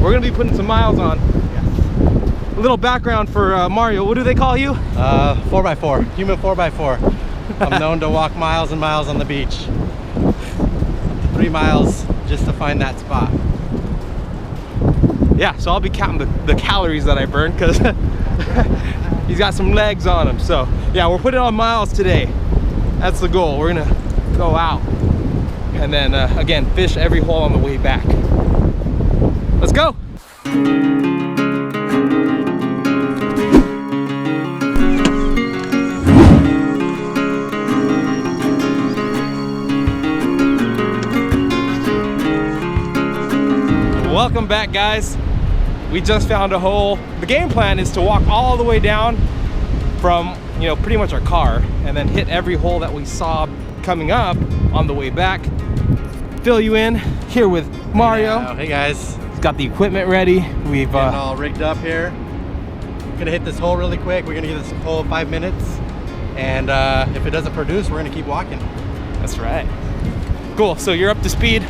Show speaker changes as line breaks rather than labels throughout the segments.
we're gonna be putting some miles on. A little background for Mario. What do they call you?
4x4, human 4x4. I'm known to walk miles and miles on the beach. 3 miles just to find that spot.
Yeah, so I'll be counting the calories that I burned because he's got some legs on him. So yeah, we're putting on miles today. That's the goal. We're gonna go out and then again, fish every hole on the way back. Let's go. Welcome back, guys. We just found a hole. The game plan is to walk all the way down from, you know, pretty much our car and then hit every hole that we saw coming up on the way back. Fill you in here with Mario.
Hey guys.
He's got the equipment ready. We've
all rigged up here. We're gonna hit this hole really quick. We're gonna give this hole 5 minutes. And if it doesn't produce, we're gonna keep walking.
That's right. Cool, so you're up to speed.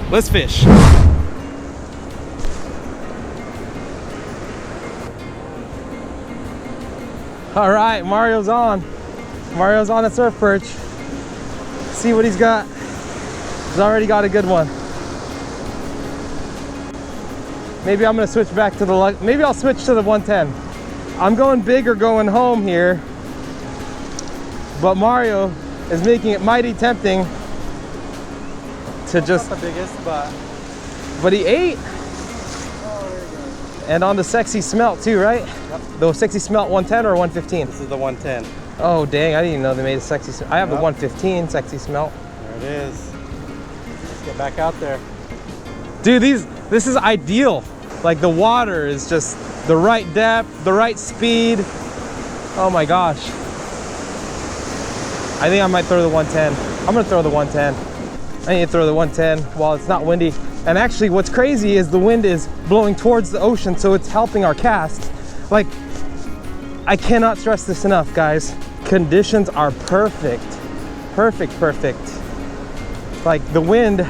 Let's fish. All right, Mario's on. Mario's on the surf perch. See what he's got. He's already got a good one. Maybe I'm gonna switch back to the, maybe I'll switch to the 110. I'm going big or going home here, but Mario is making it mighty tempting to just,
not the biggest,
but he ate. And on the sexy smelt too, right? Yep. The sexy smelt 110 or 115?
This is the 110.
Oh dang, I didn't even know they made a sexy smelt. I have the 115 sexy smelt.
There it is. Let's get back out there.
Dude, this is ideal. Like the water is just the right depth, the right speed. Oh my gosh. I think I might throw the 110. I'm gonna throw the 110. I need to throw the 110 while it's not windy. And actually what's crazy is the wind is blowing towards the ocean, so it's helping our cast. Like, I cannot stress this enough, guys. Conditions are perfect. Perfect, perfect. Like the wind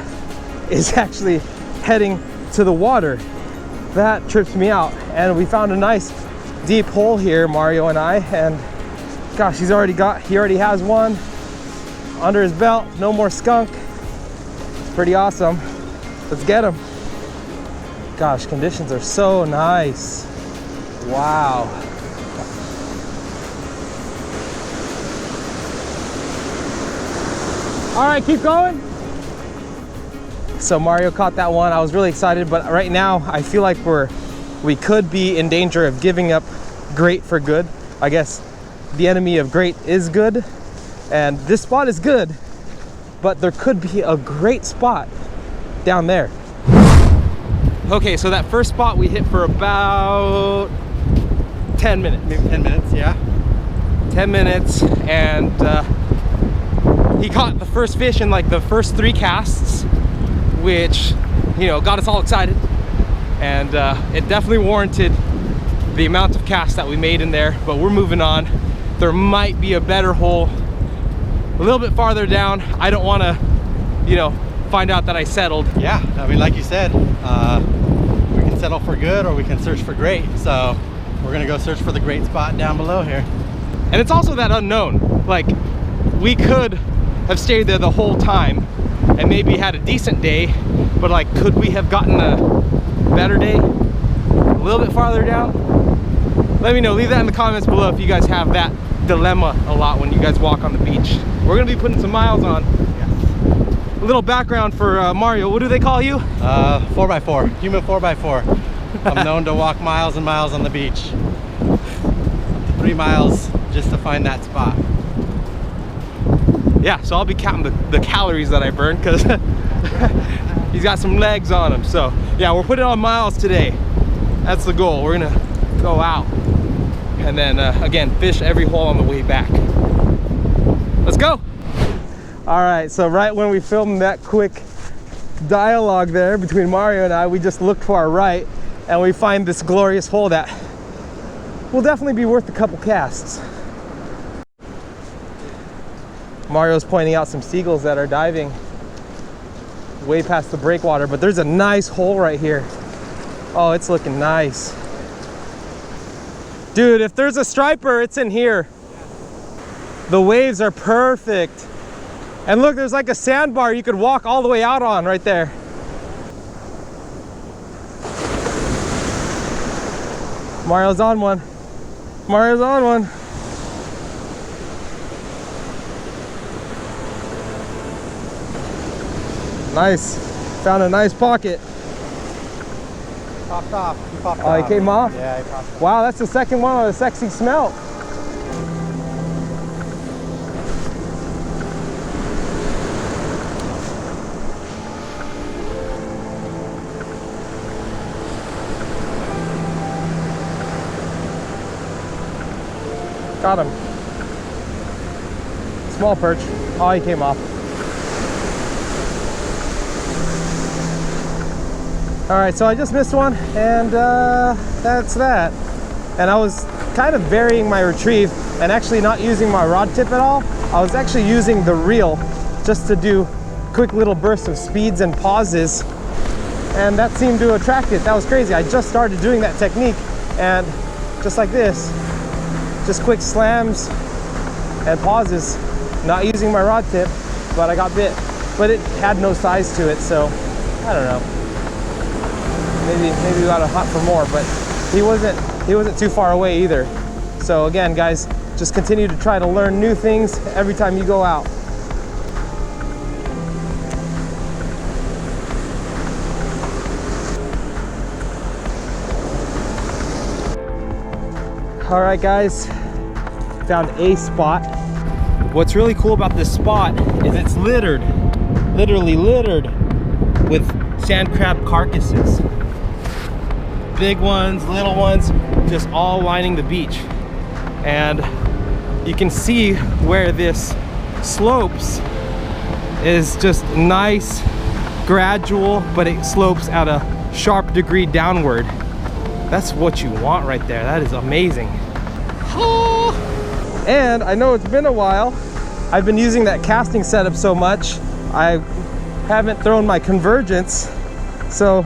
is actually heading to the water. That trips me out. And we found a nice deep hole here, Mario and I, and gosh, he already has one under his belt. No more skunk. It's pretty awesome. Let's get him. Gosh, conditions are so nice. Wow. All right, keep going. So Mario caught that one. I was really excited, but right now I feel like we could be in danger of giving up great for good. I guess the enemy of great is good, and this spot is good, but there could be a great spot down there. Okay, so that first spot we hit for about 10 minutes.
Maybe 10 minutes, yeah.
10 minutes, and he caught the first fish in like the first 3 casts, which, you know, got us all excited. And it definitely warranted the amount of casts that we made in there, but we're moving on. There might be a better hole a little bit farther down. I don't want to, you know, find out that I settled.
Yeah, I mean, like you said, we can settle for good or we can search for great. So we're gonna go search for the great spot down below here.
And it's also that unknown. Like, we could have stayed there the whole time and maybe had a decent day, but like, could we have gotten a better day a little bit farther down? Let me know. Leave that in the comments below if you guys have that dilemma a lot when you guys walk on the beach. We're gonna be putting some miles on. A little background for Mario. What do they call you?
4x4, human 4x4. I'm known to walk miles and miles on the beach. 3 miles just to find that spot.
Yeah, so I'll be counting the calories that I burned because he's got some legs on him. So yeah, we're putting on miles today. That's the goal. We're gonna go out and then again, fish every hole on the way back. Let's go. All right, so right when we filmed that quick dialogue there between Mario and I, we just looked to our right and we find this glorious hole that will definitely be worth a couple casts. Mario's pointing out some seagulls that are diving way past the breakwater, but there's a nice hole right here. Oh, it's looking nice. Dude, if there's a striper, it's in here. The waves are perfect. And look, there's like a sandbar you could walk all the way out on right there. Mario's on one. Mario's on one. Nice. Found a nice pocket.
Popped off. He popped
Oh,
off.
he came off?
Yeah, he popped off.
Wow, that's the second one with a sexy smell. Got him. Small perch. Oh, he came off. All right, so I just missed one, and that's that. And I was kind of varying my retrieve and actually not using my rod tip at all. I was actually using the reel just to do quick little bursts of speeds and pauses, and that seemed to attract it. That was crazy. I just started doing that technique, and just like this, just quick slams and pauses, not using my rod tip, but I got bit. But it had no size to it, so I don't know. Maybe we gotta hunt for more, but he wasn't too far away either. So again, guys, just continue to try to learn new things every time you go out. All right, guys, found a spot. What's really cool about this spot is it's littered, literally littered with sand crab carcasses. Big ones, little ones, just all lining the beach. And you can see where this slopes is just nice, gradual, but it slopes at a sharp degree downward. That's what you want right there. That is amazing. And I know it's been a while. I've been using that casting setup so much, I haven't thrown my convergence. So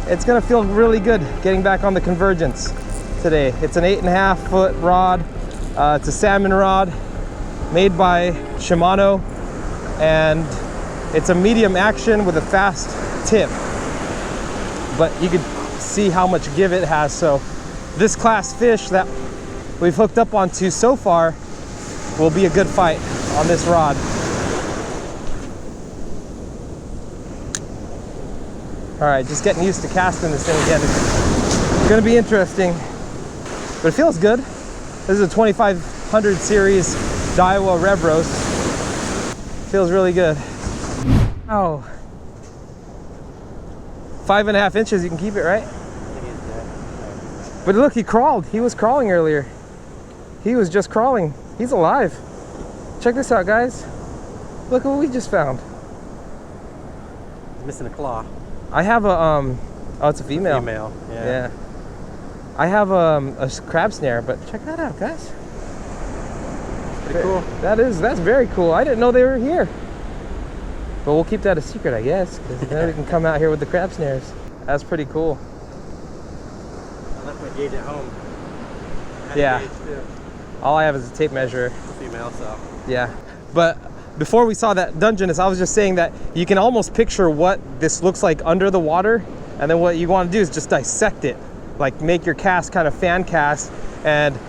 it's gonna feel really good getting back on the convergence today. It's an 8.5 foot rod. It's a salmon rod made by Shimano, and it's a medium action with a fast tip. But you can see how much give it has. So this class fish that we've hooked up onto so far will be a good fight on this rod. All right, just getting used to casting this thing again. It's gonna be interesting, but it feels good. This is a 2500 series Daiwa Rev Roast. Feels really good. Oh. 5.5 inches, you can keep it, right? But look, he crawled. He was crawling earlier. He was just crawling. He's alive. Check this out, guys. Look what we just found.
He's missing a claw.
I have a, oh, it's a female.
Female, yeah.
Yeah. I have a crab snare, but check that out, guys.
Pretty cool.
That's very cool. I didn't know they were here. But we'll keep that a secret, I guess, because then we can come out here with the crab snares. That's pretty cool.
I left my gauge at home.
Yeah. All I have is a tape measure.
Female, so.
Yeah. But before we saw that Dungeness, I was just saying that you can almost picture what this looks like under the water, and then what you want to do is just dissect it. Like make your cast kind of fan cast, and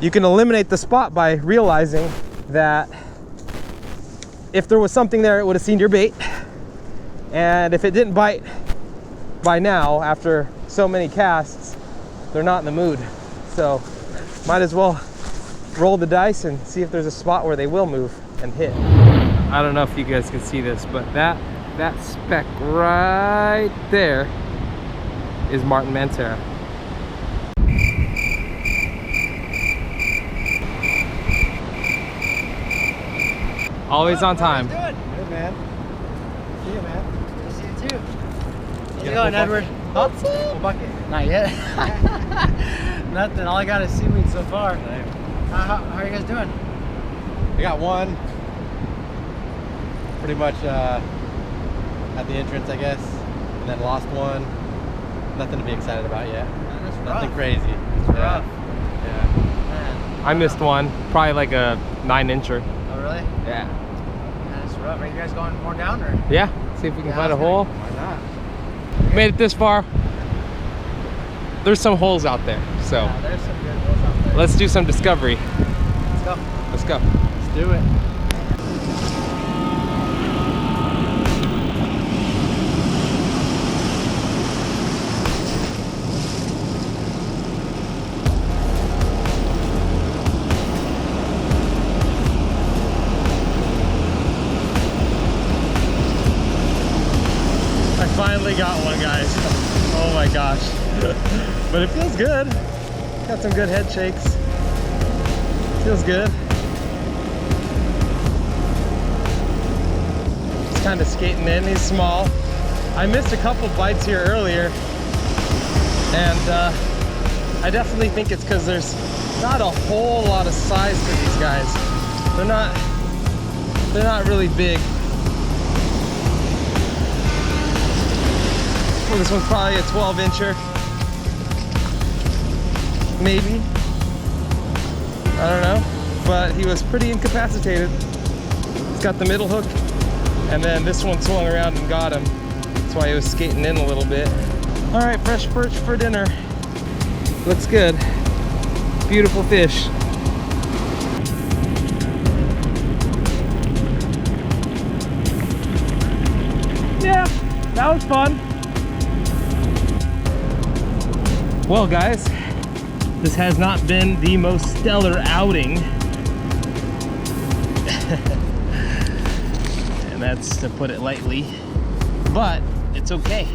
you can eliminate the spot by realizing that if there was something there, it would have seen your bait. And if it didn't bite by now, after so many casts, they're not in the mood. So might as well roll the dice and see if there's a spot where they will move and hit. I don't know if you guys can see this, but that speck right there is Martin Mansera. Always on time.
Good, man. See you, man.
See you too. How's
You
it
got a
going,
full
Edward?
bucket? Full bucket.
Not yet. Nothing. All I got is seaweed so far. How are you guys doing?
I got one. Pretty much at the entrance, I guess. And then lost one. nothing to be excited about yet.
That's
Nothing
rough.
crazy.
It's rough.
Yeah.
Man.
I missed one, probably like a 9-incher.
Oh, really?
Yeah.
Man, it's rough. Are you guys going more down or?
Yeah, see if we can
Yeah,
find a
I was
hole.
Why not?
Made it this far. There's some holes out there, so
Yeah, there's some good holes out there.
let's do some discovery.
Let's go.
Let's go.
Let's do it.
I finally got one, guys. Oh my gosh. But it feels good. Got some good head shakes. Feels good. Just kind of skating in. He's small. I missed a couple bites here earlier, and I definitely think it's because there's not a whole lot of size to these guys. They're not really big. Well, this one's probably a 12-incher. Maybe. I don't know. But he was pretty incapacitated. He's got the middle hook, and then this one swung around and got him. That's why he was skating in a little bit. All right, fresh perch for dinner. Looks good. Beautiful fish. Yeah, that was fun. Well, guys, this has not been the most stellar outing. And that's to put it lightly, but it's okay.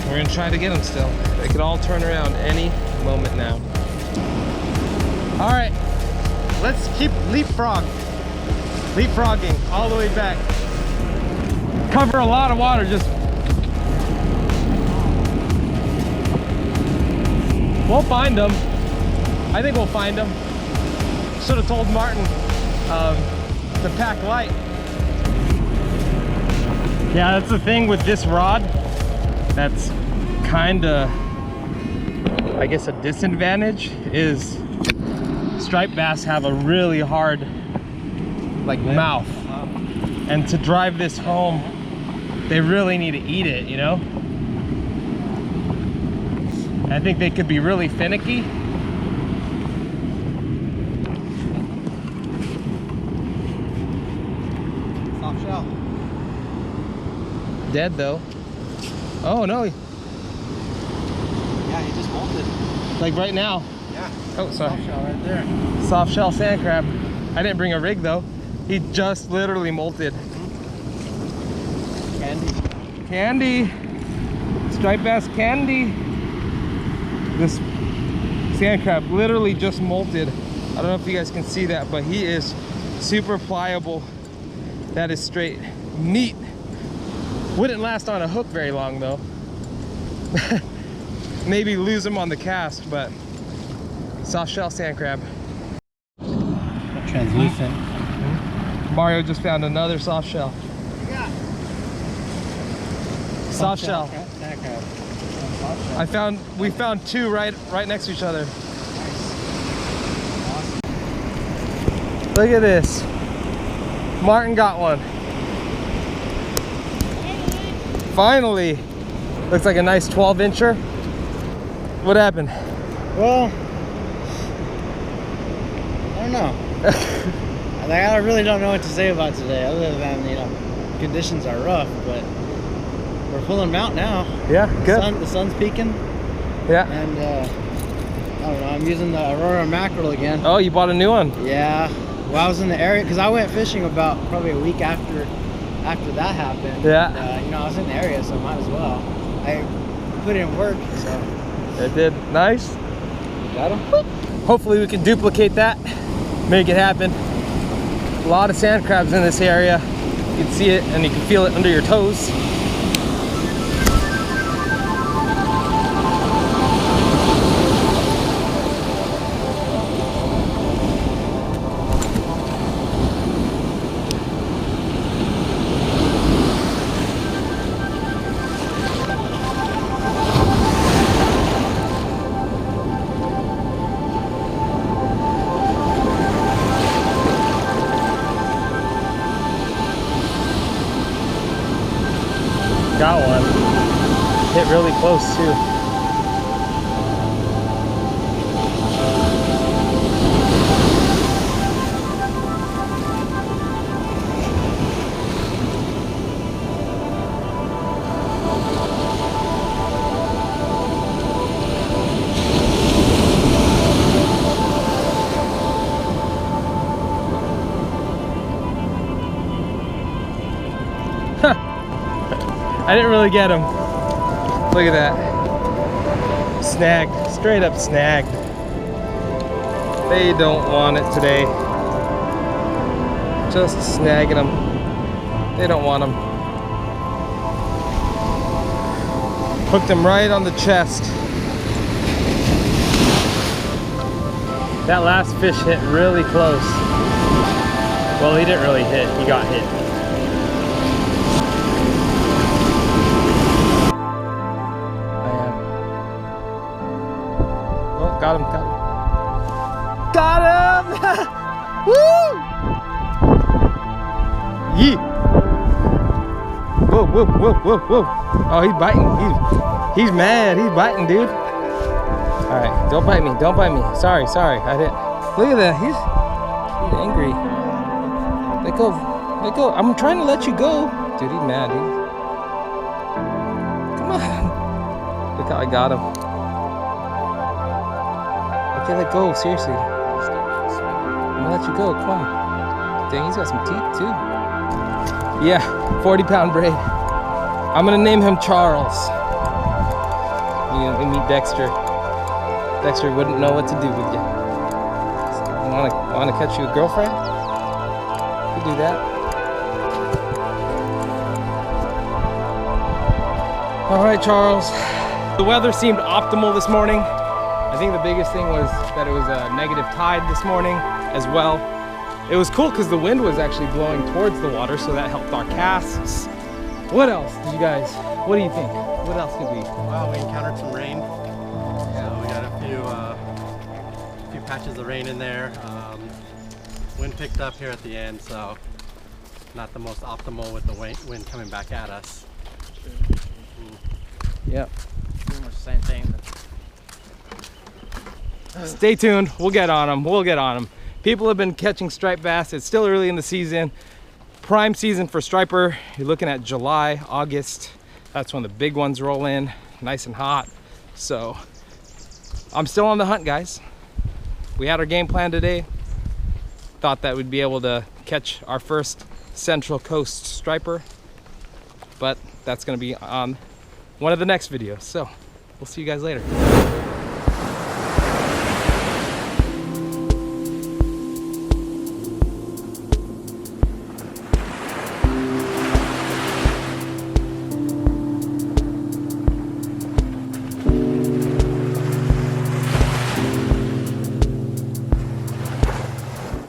We're gonna try to get them still. They could all turn around any moment now. All right, let's keep leapfrogging all the way back. Cover a lot of water, just we'll find them. I think we'll find them. Should have told Martin to pack light. Yeah, that's the thing with this rod. That's kind of, I guess, a disadvantage is striped bass have a really hard like mouth, and to drive this home they really need to eat it, you know. I think they could be really finicky.
Soft shell.
Dead though. Oh no.
Yeah, he just molted.
Like right now.
Yeah.
Oh, sorry.
Soft shell right there.
Soft shell sand crab. I didn't bring a rig though. He just literally molted.
Candy.
Candy. Striped bass candy. This sand crab literally just molted. I don't know if you guys can see that, but he is super pliable. That is straight meat. Wouldn't last on a hook very long though. Maybe lose him on the cast, but soft shell sand crab.
Translucent.
Mario just found another soft shell.
Yeah.
Soft shell.
Sand crab.
We found two right next to each other. Look at this. Martin got one. Finally. Looks like a nice 12-incher. What happened?
Well, I don't know. I really don't know what to say about today, other than, you know, conditions are rough, but we're pulling them out now.
Yeah, good.
The sun's peaking,
Yeah.
and I don't know, I'm using the Aurora mackerel again.
Oh, you bought a new one?
Yeah. Well, I was in the area, because I went fishing about probably a week after that happened.
Yeah.
And, you know, I was in the area, so I might as well. I put in work, so.
It did. Nice.
Got him.
Hopefully we can duplicate that, make it happen. A lot of sand crabs in this area. You can see it and you can feel it under your toes. Got one. Hit really close too. I didn't really get him. Look at that. Snagged, straight up snagged. They don't want it today. Just snagging them. They don't want them. Hooked him right on the chest. That last fish hit really close. Well, he didn't really hit, he got hit. Got him, got him. Got him! Woo! Yee! Whoa, whoa, whoa, whoa, whoa. Oh, he's biting. He's mad. He's biting, dude. All right, don't bite me. Don't bite me. Sorry, sorry. I didn't. Look at that. He's angry. Let go. Let go. I'm trying to let you go. Dude, he's mad, dude. Come on. Look how I got him. Okay, let go, seriously. I'm gonna let you go, come on. Dang, he's got some teeth too. Yeah, 40-pound braid. I'm gonna name him Charles. You meet Dexter. Dexter wouldn't know what to do with you. Wanna catch you a girlfriend? You do that. All right, Charles. The weather seemed optimal this morning. I think the biggest thing was that it was a negative tide this morning as well. It was cool because the wind was actually blowing towards the water, so that helped our casts. What else did you guys, what do you think? What else did we?
Well, we encountered some rain. So we got a few patches of rain in there. Wind picked up here at the end, so not the most optimal with the wind coming back at us.
Yeah.
Pretty much the same thing.
Stay tuned, we'll get on them, we'll get on them. People have been catching striped bass. It's still early in the season. Prime season for striper. You're looking at July, August. That's when the big ones roll in, nice and hot. So I'm still on the hunt, guys. We had our game plan today. Thought that we'd be able to catch our first Central Coast striper, but that's gonna be on one of the next videos. So we'll see you guys later.